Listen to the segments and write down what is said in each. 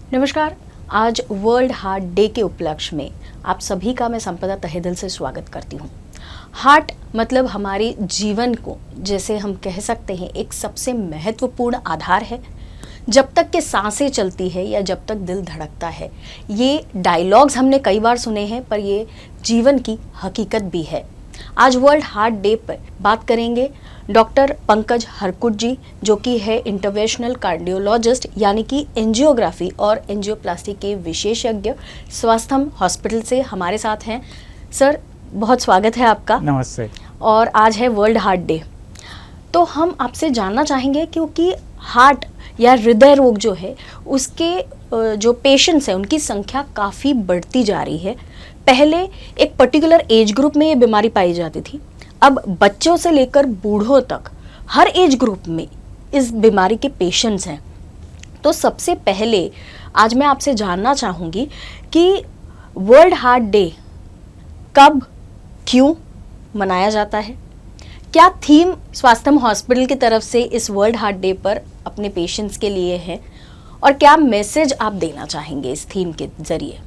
नमस्कार। आज world heart day के उपलक्ष्य में आप सभी का मैं संपदा तहे दिल से स्वागत करती हूँ। हार्ट मतलब हमारे जीवन को, जैसे हम कह सकते हैं, एक सबसे महत्वपूर्ण आधार है। जब तक कि सांसें चलती है या जब तक दिल धड़कता है, ये डायलॉग्स हमने कई बार सुने हैं, पर ये जीवन की हकीकत भी है। आज वर्ल्ड हार्ट डे पर बात करेंगे डॉक्टर पंकज हरकुट जी, जो कि है इंटरवेंशनल कार्डियोलॉजिस्ट यानी कि एंजियोग्राफी और एंजियोप्लास्टी के विशेषज्ञ, स्वास्थ्यम हॉस्पिटल से हमारे साथ हैं। सर, बहुत स्वागत है आपका। नमस्ते। और आज है वर्ल्ड हार्ट डे, तो हम आपसे जानना चाहेंगे, क्योंकि हार्ट या हृदय रोग जो है उसके जो पेशेंट्स हैं उनकी संख्या काफ़ी बढ़ती जा रही है। पहले एक पर्टिकुलर एज ग्रुप में ये बीमारी पाई जाती थी, अब बच्चों से लेकर बूढ़ों तक हर एज ग्रुप में इस बीमारी के पेशेंट्स हैं। तो सबसे पहले आज मैं आपसे जानना चाहूँगी कि वर्ल्ड हार्ट डे कब, क्यों मनाया जाता है, क्या थीम स्वास्थ्यम हॉस्पिटल की तरफ से इस वर्ल्ड हार्ट डे पर अपने पेशेंट्स के लिए है, और क्या मैसेज आप देना चाहेंगे इस थीम के जरिए।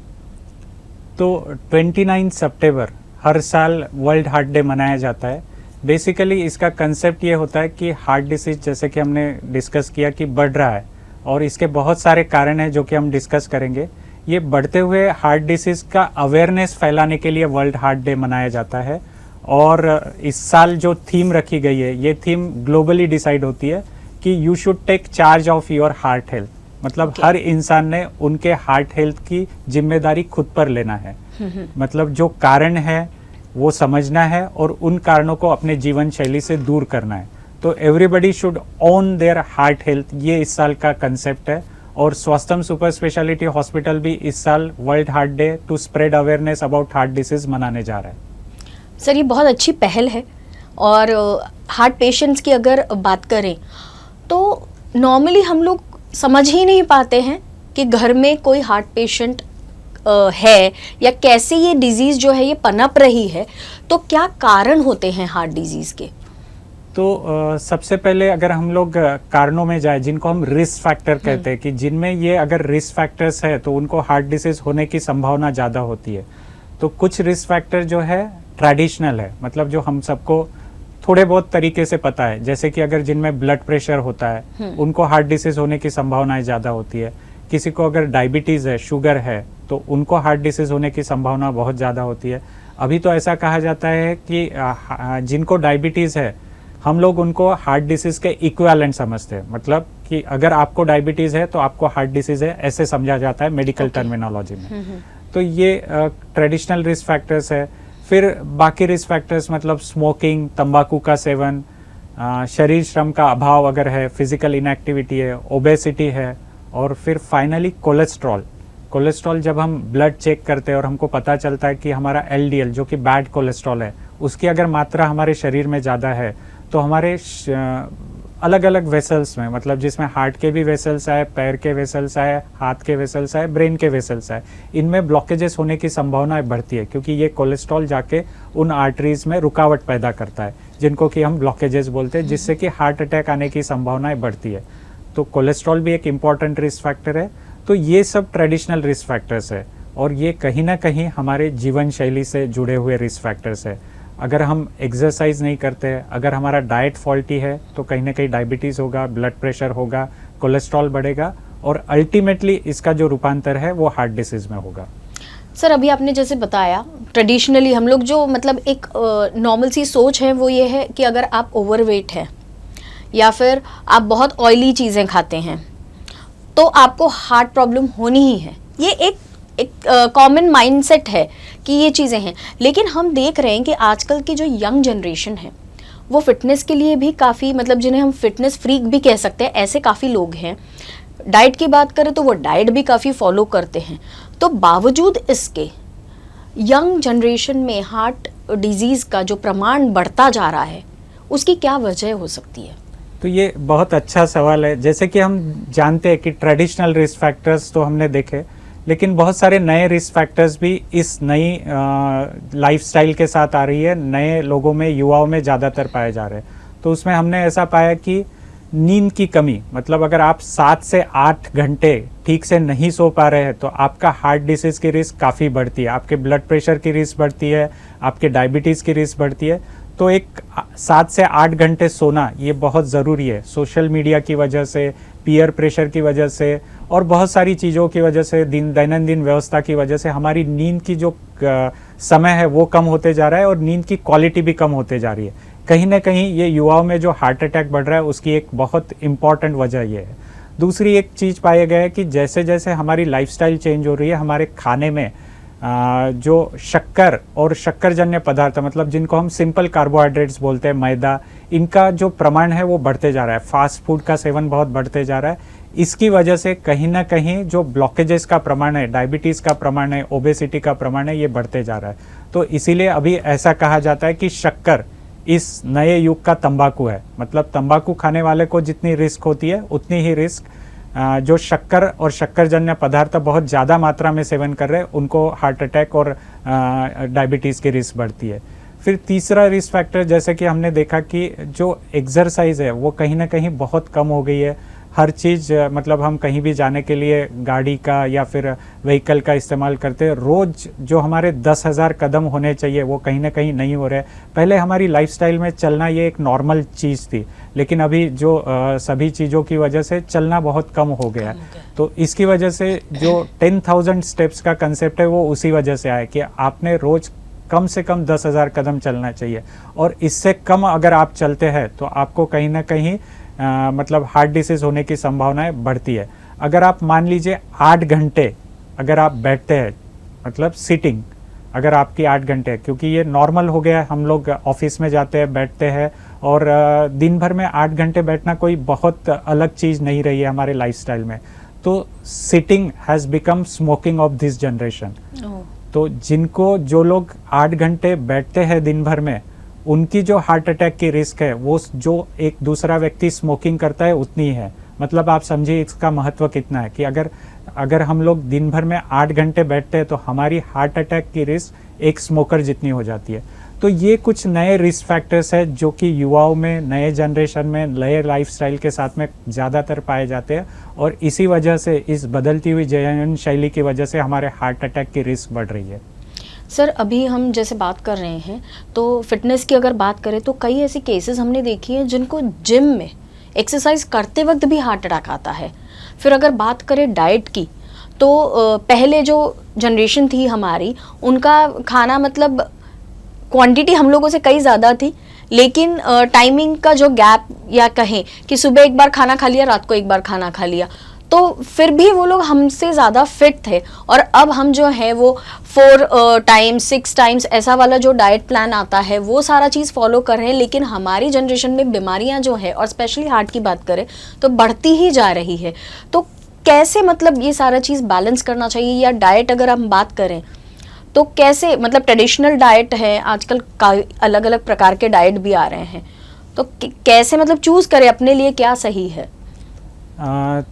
तो 29 सितंबर हर साल वर्ल्ड हार्ट डे मनाया जाता है। बेसिकली इसका कंसेप्ट ये होता है कि हार्ट डिसीज, जैसे कि हमने डिस्कस किया, कि बढ़ रहा है और इसके बहुत सारे कारण हैं जो कि हम डिस्कस करेंगे। ये बढ़ते हुए हार्ट डिसीज का अवेयरनेस फैलाने के लिए वर्ल्ड हार्ट डे मनाया जाता है। और इस साल जो थीम रखी गई है, ये थीम ग्लोबली डिसाइड होती है कि you should take charge of your heart health. मतलब हर इंसान ने उनके हार्ट हेल्थ की जिम्मेदारी खुद पर लेना है। मतलब जो कारण है वो समझना है और उन कारणों को अपने जीवन शैली से दूर करना है। तो everybody should own their heart health, ये इस साल का कंसेप्ट है। और स्वास्थ्यम सुपर स्पेशलिटी हॉस्पिटल भी इस साल world heart day to spread awareness about heart disease मनाने जा रहा है। सर, ये बहुत अच्छी पहल है। और हार्ट पेशेंट्स की अगर बात करें तो नॉर्मली हम लोग समझ ही नहीं पाते हैं कि घर में कोई हार्ट पेशेंट है, या कैसे ये डिजीज़ जो है ये पनप रही है। तो क्या कारण होते हैं हार्ट डिजीज़ के? तो सबसे पहले अगर हम लोग कारणों में जाए, जिनको हम रिस्क फैक्टर कहते हैं, कि जिनमें ये अगर रिस्क फैक्टर्स है तो उनको हार्ट डिसीज होने की संभावना ज़्यादा होती है। तो कुछ रिस्क फैक्टर जो है ट्रेडिशनल है, मतलब जो हम सबको थोड़े बहुत तरीके से पता है, जैसे कि अगर जिनमें ब्लड प्रेशर होता है उनको हार्ट डिसीज होने की संभावनाएं ज़्यादा होती है। किसी को अगर डायबिटीज़ है, शुगर है, तो उनको हार्ट डिसीज होने की संभावना बहुत ज़्यादा होती है। अभी तो ऐसा कहा जाता है कि जिनको डायबिटीज़ है हम लोग उनको हार्ट डिसीज के इक्विवेलेंट समझते हैं। मतलब कि अगर आपको डायबिटीज़ है तो आपको हार्ट डिसीज है, ऐसे समझा जाता है मेडिकल टर्मिनोलॉजी में। तो ये ट्रेडिशनल रिस्क फैक्टर्स है। फिर बाकी रिस्क फैक्टर्स मतलब स्मोकिंग, तंबाकू का सेवन, शरीर श्रम का अभाव अगर है, फिजिकल इनएक्टिविटी है, ओबेसिटी है, और फिर फाइनली कोलेस्ट्रॉल। कोलेस्ट्रॉल जब हम ब्लड चेक करते हैं और हमको पता चलता है कि हमारा एलडीएल, जो कि बैड कोलेस्ट्रॉल है, उसकी अगर मात्रा हमारे शरीर में ज़्यादा है तो हमारे अलग अलग वेसल्स में, मतलब जिसमें हार्ट के भी वेसल्स आए, पैर के वेसल्स आए, हाथ के वेसल्स आए, ब्रेन के वेसल्स आए, इनमें ब्लॉकेजेस होने की संभावना बढ़ती है, क्योंकि ये कोलेस्ट्रॉल जाके उन आर्टरीज में रुकावट पैदा करता है, जिनको कि हम ब्लॉकेजेस बोलते हैं, जिससे कि हार्ट अटैक आने की संभावनाएं बढ़ती है। तो कोलेस्ट्रॉल भी एक इम्पॉर्टेंट रिस्क फैक्टर है। तो ये सब ट्रेडिशनल रिस्क फैक्टर्स है, और ये कहीं ना कहीं हमारे जीवन शैली से जुड़े हुए रिस्क फैक्टर्स है। अगर हम एक्सरसाइज नहीं करते हैं, अगर हमारा डाइट फॉल्टी है, तो कहीं ना कहीं डायबिटीज़ होगा, ब्लड प्रेशर होगा, कोलेस्ट्रॉल बढ़ेगा, और अल्टीमेटली इसका जो रूपांतर है वो हार्ट डिसीज में होगा। सर, अभी आपने जैसे बताया, ट्रेडिशनली हम लोग जो मतलब एक नॉर्मल सी सोच है वो ये है कि अगर आप ओवरवेट हैं या फिर आप बहुत ऑयली चीज़ें खाते हैं तो आपको हार्ट प्रॉब्लम होनी ही है। ये एक कॉमन माइंडसेट है कि ये चीज़ें हैं। लेकिन हम देख रहे हैं कि आजकल की जो यंग जनरेशन है वो फिटनेस के लिए भी काफ़ी, मतलब जिन्हें हम फिटनेस फ्रीक भी कह सकते हैं, ऐसे काफ़ी लोग हैं। डाइट की बात करें तो वो डाइट भी काफ़ी फॉलो करते हैं। तो बावजूद इसके यंग जनरेशन में हार्ट डिजीज़ का जो प्रमाण बढ़ता जा रहा है, उसकी क्या वजह हो सकती है? तो ये बहुत अच्छा सवाल है। जैसे कि हम जानते हैं कि ट्रेडिशनल रिस्क फैक्टर्स तो हमने देखे, लेकिन बहुत सारे नए रिस्क फैक्टर्स भी इस नई लाइफस्टाइल के साथ आ रही है, नए लोगों में, युवाओं में ज़्यादातर पाए जा रहे हैं। तो उसमें हमने ऐसा पाया कि नींद की कमी, मतलब अगर आप 7 से 8 घंटे ठीक से नहीं सो पा रहे हैं तो आपका हार्ट डिसीज की रिस्क काफ़ी बढ़ती है, आपके ब्लड प्रेशर की रिस्क बढ़ती है, आपके डायबिटीज़ की रिस्क बढ़ती है। तो एक 7 से 8 घंटे सोना ये बहुत ज़रूरी है। सोशल मीडिया की वजह से, पीयर प्रेशर की वजह से और बहुत सारी चीज़ों की वजह से, दैनंदिन व्यवस्था की वजह से हमारी नींद की जो समय है वो कम होते जा रहा है और नींद की क्वालिटी भी कम होते जा रही है। कहीं ना कहीं ये युवाओं में जो हार्ट अटैक बढ़ रहा है उसकी एक बहुत इम्पॉर्टेंट वजह ये है। दूसरी एक चीज़ पाया गया है कि जैसे जैसे हमारी लाइफस्टाइल चेंज हो रही है, हमारे खाने में जो शक्कर और शक्करजन्य पदार्थ, मतलब जिनको हम सिंपल कार्बोहाइड्रेट्स बोलते हैं, मैदा, इनका जो प्रमाण है वो बढ़ते जा रहा है। फास्ट फूड का सेवन बहुत बढ़ते जा रहा है। इसकी वजह से कहीं ना कहीं जो ब्लॉकेजेस का प्रमाण है, डायबिटीज़ का प्रमाण है, ओबेसिटी का प्रमाण है, ये बढ़ते जा रहा है। तो इसीलिए अभी ऐसा कहा जाता है कि शक्कर इस नए युग का तंबाकू है। मतलब तंबाकू खाने वाले को जितनी रिस्क होती है उतनी ही रिस्क जो शक्कर और शक्करजन्य पदार्थ बहुत ज़्यादा मात्रा में सेवन कर रहे हैं उनको हार्ट अटैक और डायबिटीज़ की रिस्क बढ़ती है। फिर तीसरा रिस्क फैक्टर, जैसे कि हमने देखा कि जो एक्सरसाइज है वो कहीं ना कहीं बहुत कम हो गई है। हर चीज़, मतलब हम कहीं भी जाने के लिए गाड़ी का या फिर व्हीकल का इस्तेमाल करते हैं, रोज़ जो हमारे 10,000 कदम होने चाहिए वो कहीं ना कहीं नहीं हो रहे। पहले हमारी लाइफस्टाइल में चलना ये एक नॉर्मल चीज़ थी, लेकिन अभी जो सभी चीज़ों की वजह से चलना बहुत कम हो गया है। तो इसकी वजह से जो 10,000 स्टेप्स का कंसेप्ट है वो उसी वजह से आया कि आपने रोज़ कम से कम 10,000 कदम चलना चाहिए, और इससे कम अगर आप चलते हैं तो आपको कहीं ना कहीं मतलब हार्ट डिसीज होने की संभावनाएं बढ़ती है। अगर आप मान लीजिए 8 घंटे अगर आप बैठते हैं, मतलब सिटिंग अगर आपकी 8 घंटे, क्योंकि ये नॉर्मल हो गया है, हम लोग ऑफिस में जाते हैं, बैठते हैं, और दिन भर में 8 घंटे बैठना कोई बहुत अलग चीज़ नहीं रही है हमारे लाइफस्टाइल में। तो sitting has become smoking of this generation. तो जिनको, जो लोग 8 घंटे बैठते हैं दिन भर में, उनकी जो हार्ट अटैक की रिस्क है वो जो एक दूसरा व्यक्ति स्मोकिंग करता है उतनी है। मतलब आप समझिए इसका महत्व कितना है कि अगर हम लोग दिन भर में 8 घंटे बैठते हैं तो हमारी हार्ट अटैक की रिस्क एक स्मोकर जितनी हो जाती है। तो ये कुछ नए रिस्क फैक्टर्स है जो कि युवाओं में, नए जनरेशन में, नए लाइफस्टाइल के साथ में ज़्यादातर पाए जाते हैं, और इसी वजह से, इस बदलती हुई जीवन शैली की वजह से हमारे हार्ट अटैक की रिस्क बढ़ रही है। सर, अभी हम जैसे बात कर रहे हैं तो फिटनेस की अगर बात करें तो कई ऐसी केसेस हमने देखी हैं जिनको जिम में एक्सरसाइज करते वक्त भी हार्ट अटैक आता है। फिर अगर बात करें डाइट की तो पहले जो जनरेशन थी हमारी, उनका खाना मतलब क्वांटिटी हम लोगों से कई ज़्यादा थी, लेकिन टाइमिंग का जो गैप, या कहें कि सुबह एक बार खाना खा लिया, रात को एक बार खाना खा लिया, तो फिर भी वो लोग हमसे ज़्यादा फिट थे। और अब हम जो है वो 4 टाइम्स 6 टाइम्स ऐसा वाला जो डाइट प्लान आता है वो सारा चीज़ फॉलो कर रहे हैं, लेकिन हमारी जनरेशन में बीमारियां जो है, और स्पेशली हार्ट की बात करें तो बढ़ती ही जा रही है। तो कैसे मतलब ये सारा चीज़ बैलेंस करना चाहिए, या डाइट अगर हम बात करें तो कैसे, मतलब ट्रेडिशनल डाइट है, आजकल अलग अलग प्रकार के डाइट भी आ रहे हैं, तो कैसे मतलब चूज़ करें अपने लिए क्या सही है?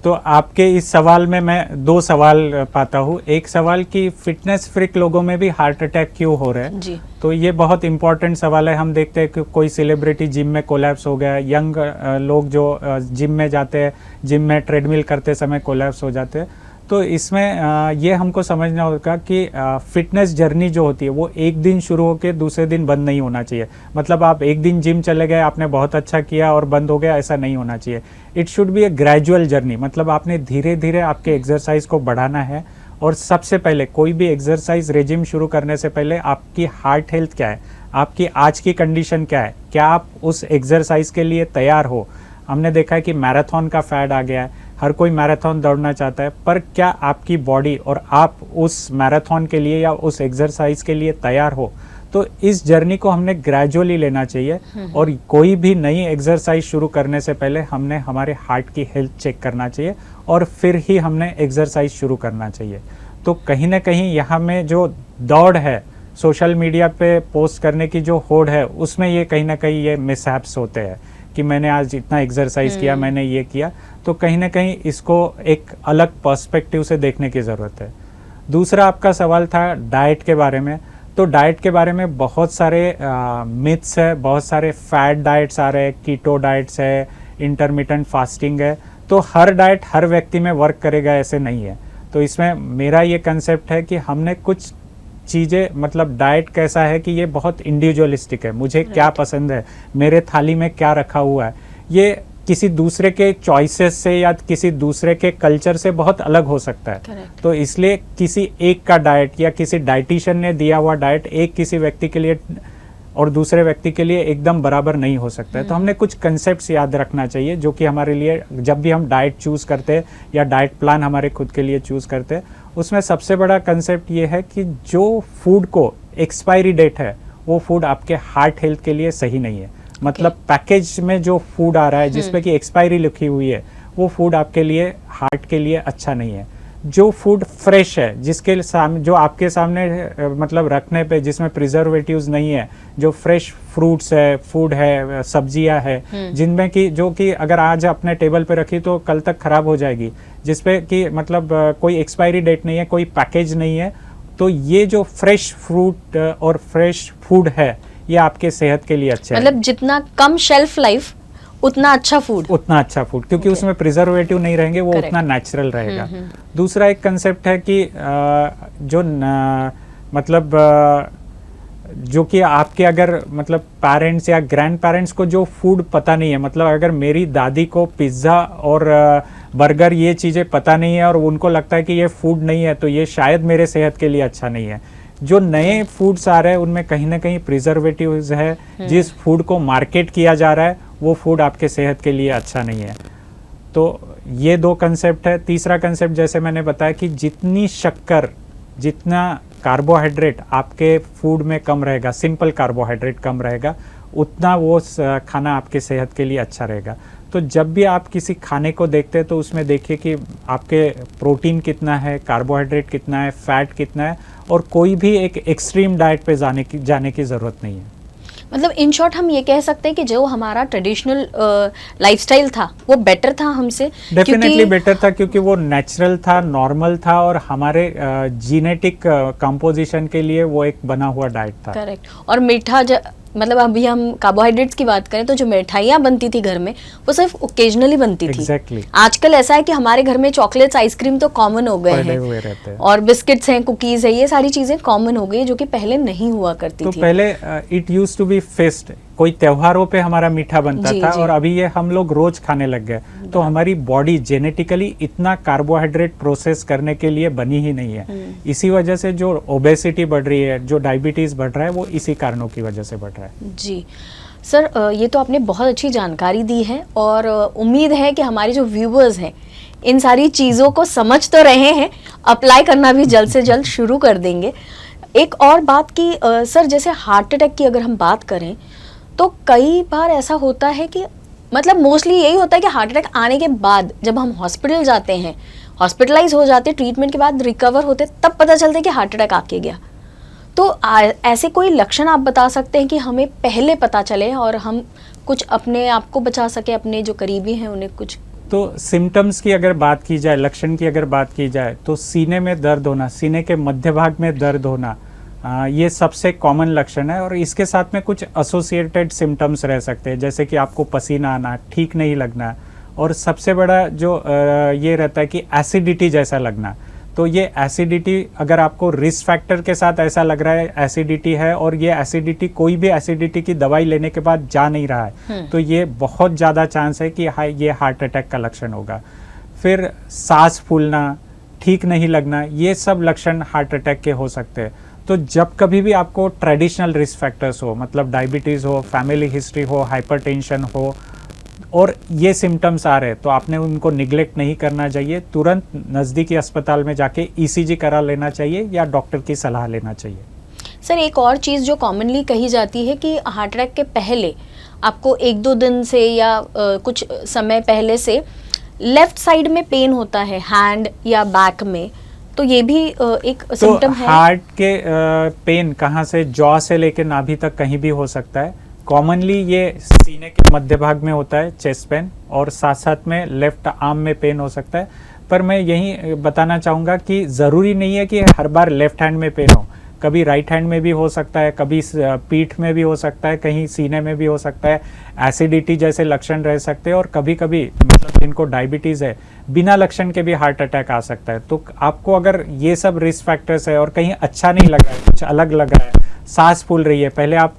तो आपके इस सवाल में मैं 2 सवाल पाता हूँ। एक सवाल कि फिटनेस फ्रिक लोगों में भी हार्ट अटैक क्यों हो रहे हैं जी। तो ये बहुत इंपॉर्टेंट सवाल है। हम देखते हैं कि कोई सेलिब्रिटी जिम में कोलैप्स हो गया, यंग लोग जो जिम में जाते हैं, जिम में ट्रेडमिल करते समय कोलैप्स हो जाते हैं। तो इसमें ये हमको समझना होगा कि फिटनेस जर्नी जो होती है वो एक दिन शुरू होकर दूसरे दिन बंद नहीं होना चाहिए। मतलब आप एक दिन जिम चले गए, आपने बहुत अच्छा किया और बंद हो गया, ऐसा नहीं होना चाहिए। It should be A gradual journey. मतलब आपने धीरे धीरे आपके एक्सरसाइज को बढ़ाना है, और सबसे पहले कोई भी एक्सरसाइज रेजिम शुरू करने से पहले आपकी हार्ट हेल्थ क्या है, आपकी आज की कंडीशन क्या है, क्या आप उस एक्सरसाइज के लिए तैयार हो। हमने देखा है कि मैराथन का फैड आ गया है, हर कोई मैराथन दौड़ना चाहता है, पर क्या आपकी बॉडी और आप उस मैराथन के लिए या उस एक्सरसाइज के लिए तैयार हो। तो इस जर्नी को हमने ग्रेजुअली लेना चाहिए, और कोई भी नई एक्सरसाइज शुरू करने से पहले हमने हमारे हार्ट की हेल्थ चेक करना चाहिए, और फिर ही हमने एक्सरसाइज शुरू करना चाहिए। तो कहीं ना कहीं यहाँ में जो दौड़ है, सोशल मीडिया पे पोस्ट करने की जो होड़ है, उसमें ये कहीं ना कहीं ये मिसहैप्स होते हैं कि मैंने आज इतना एक्सरसाइज किया, मैंने ये किया। तो कहीं ना कहीं इसको एक अलग पर्सपेक्टिव से देखने की ज़रूरत है। दूसरा आपका सवाल था डाइट के बारे में। तो डाइट के बारे में बहुत सारे मिथ्स है, बहुत सारे फैट डाइट्स आ रहे हैं, कीटो डाइट्स है, इंटरमिटेंट फास्टिंग है, तो हर डाइट हर व्यक्ति में वर्क करेगा ऐसे नहीं है। तो इसमें मेरा ये कंसेप्ट है कि हमने कुछ चीज़ें, मतलब डाइट कैसा है कि ये बहुत इंडिविजुअलिस्टिक है, मुझे क्या पसंद है, मेरे थाली में क्या रखा हुआ है, ये किसी दूसरे के चॉइसेस से या किसी दूसरे के कल्चर से बहुत अलग हो सकता है। Correct. तो इसलिए किसी एक का डाइट या किसी डाइटिशियन ने दिया हुआ डाइट एक किसी व्यक्ति के लिए और दूसरे व्यक्ति के लिए एकदम बराबर नहीं हो सकता है। तो हमने कुछ कंसेप्ट्स याद रखना चाहिए जो कि हमारे लिए, जब भी हम डाइट चूज करते हैं या डाइट प्लान हमारे खुद के लिए चूज करते हैं, उसमें सबसे बड़ा कंसेप्ट ये है कि जो फूड को एक्सपायरी डेट है वो फूड आपके हार्ट हेल्थ के लिए सही नहीं है। मतलब पैकेज में जो फूड आ रहा है जिसपे कि एक्सपायरी लिखी हुई है वो फूड आपके लिए, हार्ट के लिए अच्छा नहीं है। जो फूड फ्रेश है, जिसके सामने, जो आपके सामने मतलब रखने पे जिसमें प्रिजर्वेटिव्स नहीं है, जो फ्रेश फ्रूट्स है, फूड है, सब्जियां है, जिनमें कि जो कि अगर आज अपने टेबल पे रखी तो कल तक खराब हो जाएगी, जिसपे कि मतलब कोई एक्सपायरी डेट नहीं है, कोई पैकेज नहीं है, तो ये जो फ्रेश फ्रूट और फ्रेश फूड है ये आपके सेहत के लिए अच्छा है। मतलब जितना कम शेल्फ लाइफ उतना अच्छा फूड, क्योंकि उसमें प्रिजर्वेटिव नहीं रहेंगे, वो उतना नेचुरल रहेगा। दूसरा एक कंसेप्ट है कि मतलब जो कि आपके अगर मतलब पेरेंट्स या ग्रैंड पेरेंट्स को जो फूड पता नहीं है, मतलब अगर मेरी दादी को पिज्ज़ा और बर्गर ये चीज़ें पता नहीं है और उनको लगता है कि ये फूड नहीं है, तो ये शायद मेरे सेहत के लिए अच्छा नहीं है। जो नए फूड्स आ रहे हैं उनमें कहीं ना कहीं प्रिजर्वेटिव्स है, जिस फूड को मार्केट किया जा रहा है वो फूड आपके सेहत के लिए अच्छा नहीं है। तो ये दो कंसेप्ट है। तीसरा कंसेप्ट जैसे मैंने बताया कि जितनी शक्कर, जितना कार्बोहाइड्रेट आपके फूड में कम रहेगा, सिंपल कार्बोहाइड्रेट कम रहेगा, उतना वो खाना आपके सेहत के लिए अच्छा रहेगा। तो जब भी आप किसी खाने को देखते हैं तो उसमें देखिए कि आपके प्रोटीन कितना है, कार्बोहाइड्रेट कितना है, फैट कितना है, और कोई भी एक एक्सट्रीम डाइट पे जाने की ज़रूरत नहीं है। मतलब इन शॉर्ट हम ये कह सकते हैं कि जो हमारा ट्रेडिशनल लाइफस्टाइल था वो बेटर था हमसे, डेफिनेटली बेटर था, क्योंकि वो नेचुरल था, नॉर्मल था, और हमारे जीनेटिक कंपोजिशन के लिए वो एक बना हुआ डाइट था। करेक्ट। और मीठा मतलब अभी हम कार्बोहाइड्रेट्स की बात करें तो जो मिठाइयाँ बनती थी घर में वो सिर्फ ओकेजनली बनती थी। Exactly. आजकल ऐसा है कि हमारे घर में चॉकलेट्स, आइसक्रीम तो कॉमन हो गए हैं, और बिस्किट्स हैं, कुकीज है, ये सारी चीजें कॉमन हो गई जो कि पहले नहीं हुआ करती तो थी। पहले it used to be fest, कोई त्योहारों पे हमारा मीठा बनता था, और अभी ये हम लोग रोज खाने लग गए। तो हमारी बॉडी जेनेटिकली इतना कार्बोहाइड्रेट प्रोसेस करने के लिए बनी ही नहीं है। इसी वजह से जो ओबेसिटी बढ़ रही है, जो डायबिटीज बढ़ रहा है, वो इसी कारणों की वजह से बढ़ रहा है। जी सर, ये तो आपने बहुत अच्छी जानकारी दी है, और उम्मीद है कि हमारे जो व्यूवर्स हैं इन सारी चीज़ों को समझ तो रहे हैं, अप्लाई करना भी जल्द से जल्द शुरू कर देंगे। एक और बात कि सर, जैसे हार्ट अटैक की अगर हम बात करें तो कई बार ऐसा होता है कि मतलब मोस्टली यही होता है कि हार्ट अटैक आने के बाद जब हम हॉस्पिटल जाते हैं, हॉस्पिटलाइज हो जाते, ट्रीटमेंट के बाद रिकवर होते, तब पता चलता है कि हार्ट अटैक आके गया। तो ऐसे कोई लक्षण आप बता सकते हैं कि हमें पहले पता चले और हम कुछ अपने आप को बचा सके, अपने जो करीबी हैं उन्हें कुछ? तो सिम्टम्स की अगर बात की जाए, लक्षण की अगर बात की जाए, तो सीने में दर्द होना, सीने के मध्य भाग में दर्द होना, ये सबसे कॉमन लक्षण है। और इसके साथ में कुछ एसोसिएटेड सिम्टम्स रह सकते हैं, जैसे कि आपको पसीना आना, ठीक नहीं लगना, और सबसे बड़ा जो ये रहता है कि एसिडिटी जैसा लगना। तो ये एसिडिटी, अगर आपको रिस्क फैक्टर के साथ ऐसा लग रहा है एसिडिटी है, और ये एसिडिटी कोई भी एसिडिटी की दवाई लेने के बाद जा नहीं रहा है, तो ये बहुत ज़्यादा चांस है कि ये हार्ट अटैक का लक्षण होगा। फिर सांस फूलना, ठीक नहीं लगना, ये सब लक्षण हार्ट अटैक के हो सकते हैं। तो जब कभी भी आपको ट्रेडिशनल रिस्क फैक्टर्स हो, मतलब डायबिटीज़ हो, फैमिली हिस्ट्री हो, हाइपरटेंशन हो, और ये सिम्टम्स आ रहे हैं, तो आपने उनको निगलेक्ट नहीं करना चाहिए। तुरंत नज़दीकी अस्पताल में जाके ईसीजी करा लेना चाहिए या डॉक्टर की सलाह लेना चाहिए। सर, एक और चीज़ जो कॉमनली कही जाती है कि हार्ट अटैक के पहले आपको 1-2 दिन से या कुछ समय पहले से लेफ्ट साइड में पेन होता है, हैंड या बैक में, तो ये भी एक सिम्टम है। हार्ट के पेन कहाँ से, जॉ से लेकर नाभि तक कहीं भी हो सकता है। कॉमनली ये सीने के मध्य भाग में होता है, चेस्ट पेन, और साथ साथ में लेफ्ट आर्म में पेन हो सकता है। पर मैं यही बताना चाहूँगा कि ज़रूरी नहीं है कि हर बार लेफ्ट हैंड में पेन हो, कभी राइट हैंड में भी हो सकता है, कभी पीठ में भी हो सकता है, कहीं सीने में भी हो सकता है, एसिडिटी जैसे लक्षण रह सकते हैं, और कभी कभी मतलब जिनको डायबिटीज़ है बिना लक्षण के भी हार्ट अटैक आ सकता है। तो आपको अगर ये सब रिस्क फैक्टर्स है और कहीं अच्छा नहीं लगा है, कुछ अलग लगा है, सांस फूल रही है, पहले आप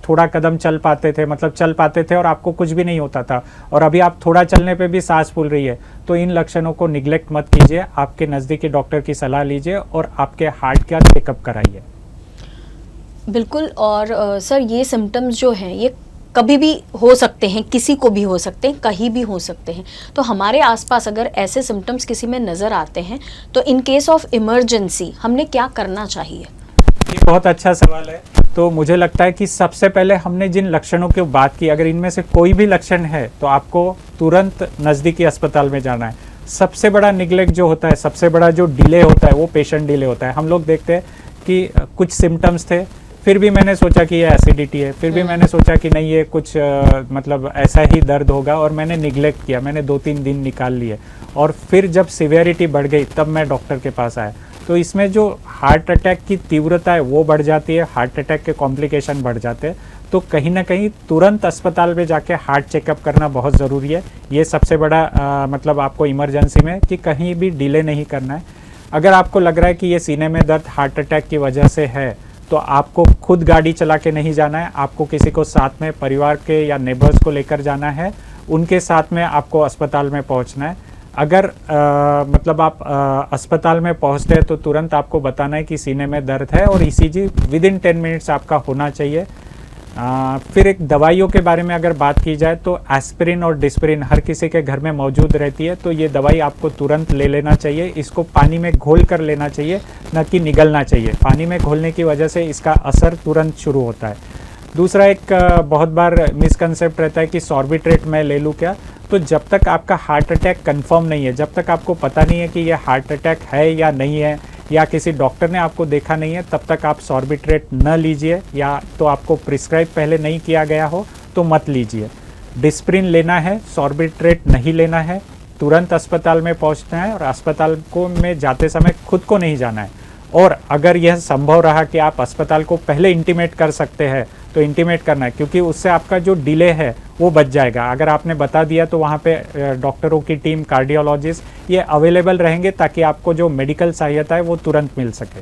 थोड़ा कदम चल पाते थे, मतलब चल पाते थे और आपको कुछ भी नहीं होता था, और अभी आप थोड़ा चलने पे भी सांस फूल रही है, तो इन लक्षणों को निग्लेक्ट मत कीजिए, आपके नज़दीकी डॉक्टर की सलाह लीजिए और आपके हार्ट का चेकअप कराइए। बिल्कुल। और सर ये सिम्टम्स जो हैं ये कभी भी हो सकते हैं, किसी को भी हो सकते हैं, कहीं भी हो सकते हैं। तो हमारे आसपास अगर ऐसे सिम्टम्स किसी में नज़र आते हैं तो इन केस ऑफ इमरजेंसी हमने क्या करना चाहिए? ये बहुत अच्छा सवाल है। तो मुझे लगता है कि सबसे पहले हमने जिन लक्षणों की बात की, अगर इनमें से कोई भी लक्षण है तो आपको तुरंत नज़दीकी अस्पताल में जाना है। सबसे बड़ा निग्लेक्ट जो होता है, सबसे बड़ा जो डिले होता है, वो पेशेंट डिले होता है। हम लोग देखते हैं कि कुछ सिम्टम्स थे, फिर भी मैंने सोचा कि ये एसिडिटी है, फिर भी मैंने सोचा कि नहीं ये कुछ मतलब ऐसा ही दर्द होगा, और मैंने निग्लेक्ट किया, मैंने 2-3 दिन निकाल लिए, और फिर जब सिवियरिटी बढ़ गई तब मैं डॉक्टर के पास आया। तो इसमें जो हार्ट अटैक की तीव्रता है वो बढ़ जाती है, हार्ट अटैक के कॉम्प्लिकेशन बढ़ जाते हैं। तो कहीं ना कहीं तुरंत अस्पताल में जाके हार्ट चेकअप करना बहुत ज़रूरी है। ये सबसे बड़ा मतलब आपको इमरजेंसी में कि कहीं भी डिले नहीं करना है। अगर आपको लग रहा है कि ये सीने में दर्द हार्ट अटैक की वजह से है, तो आपको खुद गाड़ी चला के नहीं जाना है, आपको किसी को साथ में, परिवार के या नेबर्स को लेकर जाना है, उनके साथ में आपको अस्पताल में पहुंचना है। अगर मतलब आप अस्पताल में पहुंचते हैं तो तुरंत आपको बताना है कि सीने में दर्द है, और ईसीजी विदिन 10 मिनट्स आपका होना चाहिए। फिर एक दवाइयों के बारे में अगर बात की जाए तो एस्पिरिन और डिस्पिरिन हर किसी के घर में मौजूद रहती है, तो ये दवाई आपको तुरंत ले लेना चाहिए। इसको पानी में घोल कर लेना चाहिए, न कि निगलना चाहिए। पानी में घोलने की वजह से इसका असर तुरंत शुरू होता है। दूसरा एक बहुत बार मिसकंसेप्ट रहता है कि सॉर्बिट्रेट मैं ले लूँ क्या? तो जब तक आपका हार्ट अटैक कंफर्म नहीं है, जब तक आपको पता नहीं है कि ये हार्ट अटैक है या नहीं है, या किसी डॉक्टर ने आपको देखा नहीं है, तब तक आप सॉर्बिट्रेट न लीजिए, या तो आपको प्रिस्क्राइब पहले नहीं किया गया हो तो मत लीजिए। डिस्प्रिन लेना है, सॉर्बिट्रेट नहीं लेना है। तुरंत अस्पताल में पहुंचना है, और अस्पताल को में जाते समय खुद को नहीं जाना है। और अगर यह संभव रहा कि आप अस्पताल को पहले इंटीमेट कर सकते हैं तो इंटीमेट करना है, क्योंकि उससे आपका जो डिले है वो बच जाएगा। अगर आपने बता दिया तो वहाँ पे डॉक्टरों की टीम, कार्डियोलॉजिस्ट ये अवेलेबल रहेंगे, ताकि आपको जो मेडिकल सहायता है वो तुरंत मिल सके।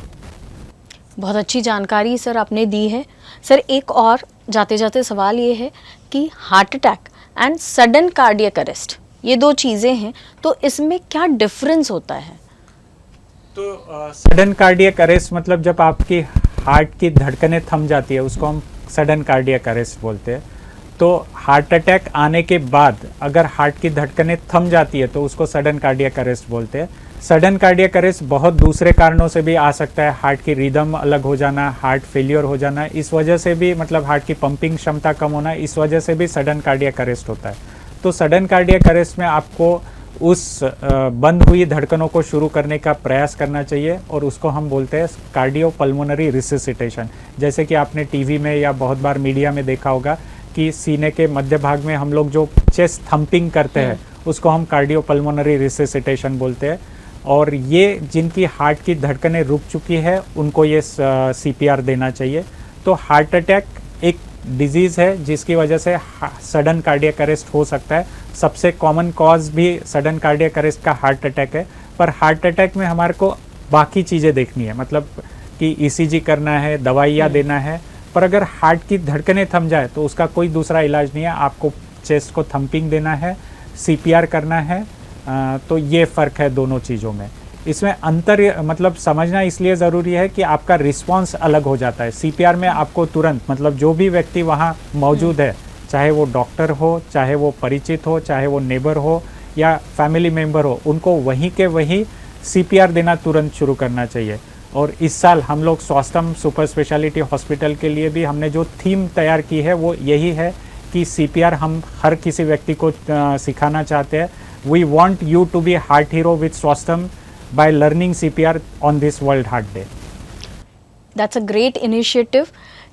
बहुत अच्छी जानकारी सर आपने दी है। सर एक और जाते जाते सवाल ये है कि heart attack and sudden cardiac arrest, ये दो चीज़ें हैं, तो इसमें क्या डिफरेंस होता है? तो सडन कार्डियक अरेस्ट मतलब जब आपकी हार्ट की धड़कनें थम जाती है, उसको हम सडन कार्डियक अरेस्ट बोलते हैं। तो हार्ट अटैक आने के बाद अगर हार्ट की धड़कनें थम जाती है तो उसको सडन कार्डियक अरेस्ट बोलते हैं। सडन कार्डियक अरेस्ट बहुत दूसरे कारणों से भी आ सकता है। हार्ट की रिदम अलग हो जाना, हार्ट फेलियर हो जाना, इस वजह से भी, मतलब हार्ट की पंपिंग क्षमता कम होना, इस वजह से भी सडन कार्डियक अरेस्ट होता है। तो सडन कार्डियक अरेस्ट में आपको उस बंद हुई धड़कनों को शुरू करने का प्रयास करना चाहिए, और उसको हम बोलते हैं कार्डियोपल्मोनरी रिससिटेशन। जैसे कि आपने टीवी में या बहुत बार मीडिया में देखा होगा कि सीने के मध्य भाग में हम लोग जो चेस्ट थंपिंग करते हैं उसको हम कार्डियोपल्मोनरी रिससिटेशन बोलते हैं। और ये जिनकी हार्ट की धड़कनें रुक चुकी है उनको ये CPR देना चाहिए। तो हार्ट अटैक एक डिजीज़ है जिसकी वजह से सडन कार्डियक अरेस्ट हो सकता है। सबसे कॉमन कॉज भी सडन कार्डियक अरेस्ट का हार्ट अटैक है, पर हार्ट अटैक में हमारे को बाकी चीज़ें देखनी है, मतलब कि ECG करना है, दवाइयाँ देना है। पर अगर हार्ट की धड़कनें थम जाए तो उसका कोई दूसरा इलाज नहीं है, आपको चेस्ट को थंपिंग देना है, CPR करना है। तो ये फ़र्क है दोनों चीज़ों में। इसमें अंतर मतलब समझना इसलिए ज़रूरी है कि आपका रिस्पांस अलग हो जाता है। CPR में आपको तुरंत, मतलब जो भी व्यक्ति वहाँ मौजूद है, चाहे वो डॉक्टर हो, चाहे वो परिचित हो, चाहे वो नेबर हो या फैमिली मेम्बर हो, उनको वहीं के वहीं CPR देना तुरंत शुरू करना चाहिए। और इस साल हम लोग स्वास्थ्यम सुपर स्पेशलिटी हॉस्पिटल के लिए भी हमने जो थीम तैयार की है वो यही है कि CPR हम हर किसी व्यक्ति को सिखाना चाहते हैं। We want you to be heart hero with Swasthyam by learning CPR on this World Heart Day. That's a great initiative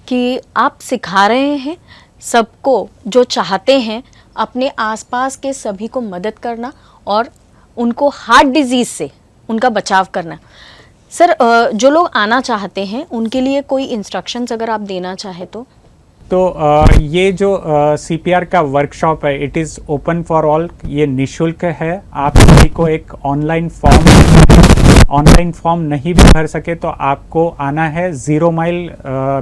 कि आप सिखा रहे हैं सबको जो चाहते हैं अपने आसपास के सभी को मदद करना और उनको हार्ट डिजीज़ से उनका बचाव करना। सर जो लोग आना चाहते हैं उनके लिए कोई इंस्ट्रक्शंस अगर आप देना चाहे तो ये जो CPR का वर्कशॉप है, it is open for all, ये निशुल्क है। आप सभी को एक ऑनलाइन फॉर्म नहीं भी भर सके तो आपको आना है 0 माइल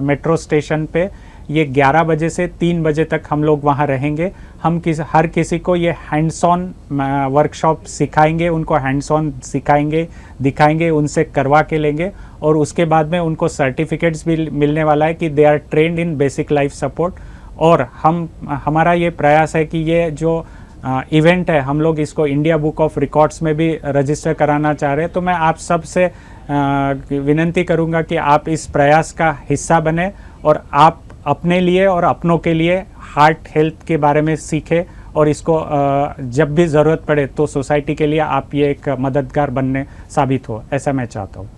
मेट्रो स्टेशन पे। ये 11 बजे से 3 बजे तक हम लोग वहाँ रहेंगे। हम हर किसी को ये हैंड्स ऑन वर्कशॉप सिखाएंगे, उनको हैंड्स ऑन सिखाएंगे, दिखाएंगे, उनसे करवा के लेंगे और उसके बाद में उनको सर्टिफिकेट्स भी मिलने वाला है कि they are trained in basic life support. और हमारा ये प्रयास है कि ये जो इवेंट है हम लोग इसको इंडिया बुक ऑफ रिकॉर्ड्स में भी रजिस्टर कराना चाह रहे हैं। तो मैं आप सब से विनती करूंगा कि आप इस प्रयास का हिस्सा बने और आप अपने लिए और अपनों के लिए हार्ट हेल्थ के बारे में सीखें और इसको जब भी ज़रूरत पड़े तो सोसाइटी के लिए आप ये एक मददगार बनने साबित हो, ऐसा मैं चाहता हूँ।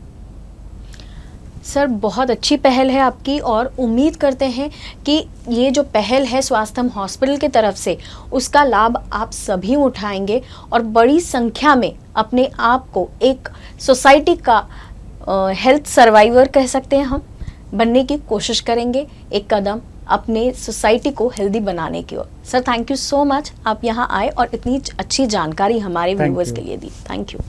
सर बहुत अच्छी पहल है आपकी और उम्मीद करते हैं कि ये जो पहल है स्वास्थ्यम हॉस्पिटल की तरफ से उसका लाभ आप सभी उठाएंगे और बड़ी संख्या में अपने आप को एक सोसाइटी का हेल्थ सर्वाइवर कह सकते हैं हम बनने की कोशिश करेंगे, एक कदम अपने सोसाइटी को हेल्दी बनाने की ओर। Sir thank you so much, आप यहाँ आए और इतनी अच्छी जानकारी हमारे व्यूअर्स के लिए दी। Thank you.